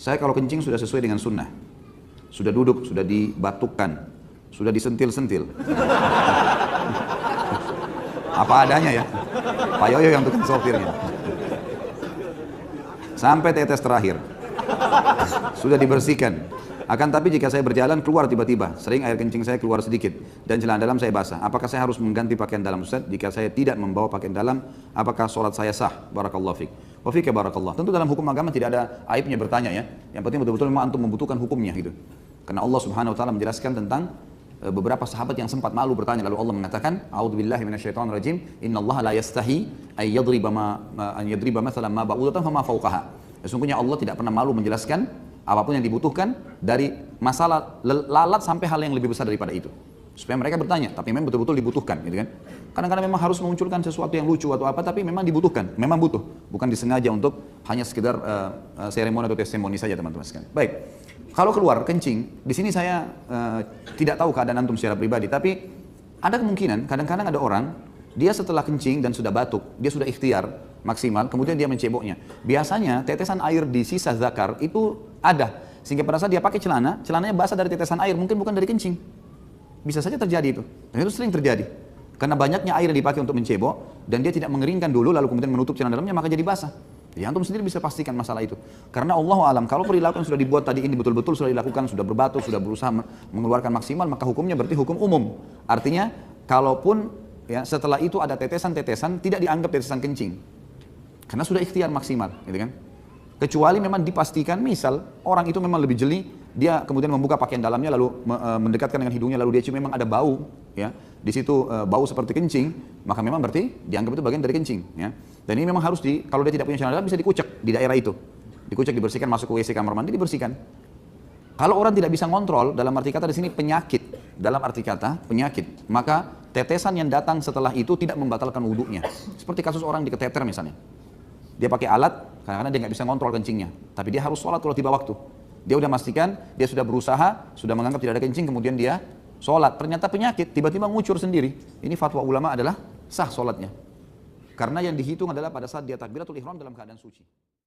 Saya kalau kencing sudah sesuai dengan sunnah. Sudah duduk, sudah dibatukkan, sudah disentil-sentil. Apa adanya ya. Pak Yoyo yang tukang sopirnya. Sampai tetes terakhir. Sudah dibersihkan. Akan tapi jika saya berjalan keluar tiba-tiba, sering air kencing saya keluar sedikit dan celana dalam saya basah. Apakah saya harus mengganti pakaian dalam, Ustaz? Jika saya tidak membawa pakaian dalam, apakah sholat saya sah? Barakallahu fiik. Wa fiik barakallah. Tentu dalam hukum agama tidak ada aibnya bertanya ya. Yang penting betul-betul memang antum membutuhkan hukumnya gitu. Karena Allah Subhanahu wa taala menjelaskan tentang beberapa sahabat yang sempat malu bertanya, lalu Allah mengatakan, A'udzubillahi minasyaitonirrajim, innallaha la yastahi ay yadriba mathalan ma ba'udatan fama fawqaha. Sesungguhnya Allah tidak pernah malu menjelaskan apapun yang dibutuhkan dari masalah lalat sampai hal yang lebih besar daripada itu. Supaya mereka bertanya, tapi memang betul-betul dibutuhkan gitu kan. Kadang-kadang memang harus memunculkan sesuatu yang lucu atau apa, tapi memang dibutuhkan, memang butuh. Bukan disengaja untuk hanya sekedar seremoni atau testimoni saja teman-teman sekalian. Baik, kalau keluar kencing, di sini saya tidak tahu keadaan antum secara pribadi, tapi ada kemungkinan kadang-kadang ada orang, dia setelah kencing dan sudah batuk, dia sudah ikhtiar maksimal, kemudian dia menceboknya. Biasanya tetesan air di sisa zakar itu ada, sehingga pada saat dia pakai celana, celananya basah dari tetesan air, mungkin bukan dari kencing. Bisa saja terjadi itu, dan itu sering terjadi. Karena banyaknya air yang dipakai untuk mencebok, dan dia tidak mengeringkan dulu, lalu kemudian menutup celana dalamnya, maka jadi basah. Ya antum sendiri bisa pastikan masalah itu. Karena Allah alam, kalau perilaku yang sudah dibuat tadi ini betul-betul sudah dilakukan, sudah berbatuk, sudah berusaha mengeluarkan maksimal, maka hukumnya berarti hukum umum. Artinya, kalaupun ya setelah itu ada tetesan-tetesan, tidak dianggap tetesan kencing. Karena sudah ikhtiar maksimal, gitu kan? Kecuali memang dipastikan, misal orang itu memang lebih jeli, dia kemudian membuka pakaian dalamnya lalu mendekatkan dengan hidungnya lalu dia cium memang ada bau, ya di situ bau seperti kencing, maka memang berarti dianggap itu bagian dari kencing, ya. Dan ini memang harus kalau dia tidak punya celana dalam bisa dikucek di daerah itu, dikucek dibersihkan, masuk ke WC kamar mandi dibersihkan. Kalau orang tidak bisa ngontrol, dalam arti kata di sini penyakit, dalam arti kata penyakit, maka tetesan yang datang setelah itu tidak membatalkan wudunya. Seperti kasus orang diketeter misalnya. Dia pakai alat, kadang-kadang dia nggak bisa ngontrol kencingnya. Tapi dia harus sholat kalau tiba waktu. Dia udah memastikan, dia sudah berusaha, sudah menganggap tidak ada kencing, kemudian dia sholat. Ternyata penyakit, tiba-tiba ngucur sendiri. Ini fatwa ulama adalah sah sholatnya. Karena yang dihitung adalah pada saat dia takbiratul ihram dalam keadaan suci.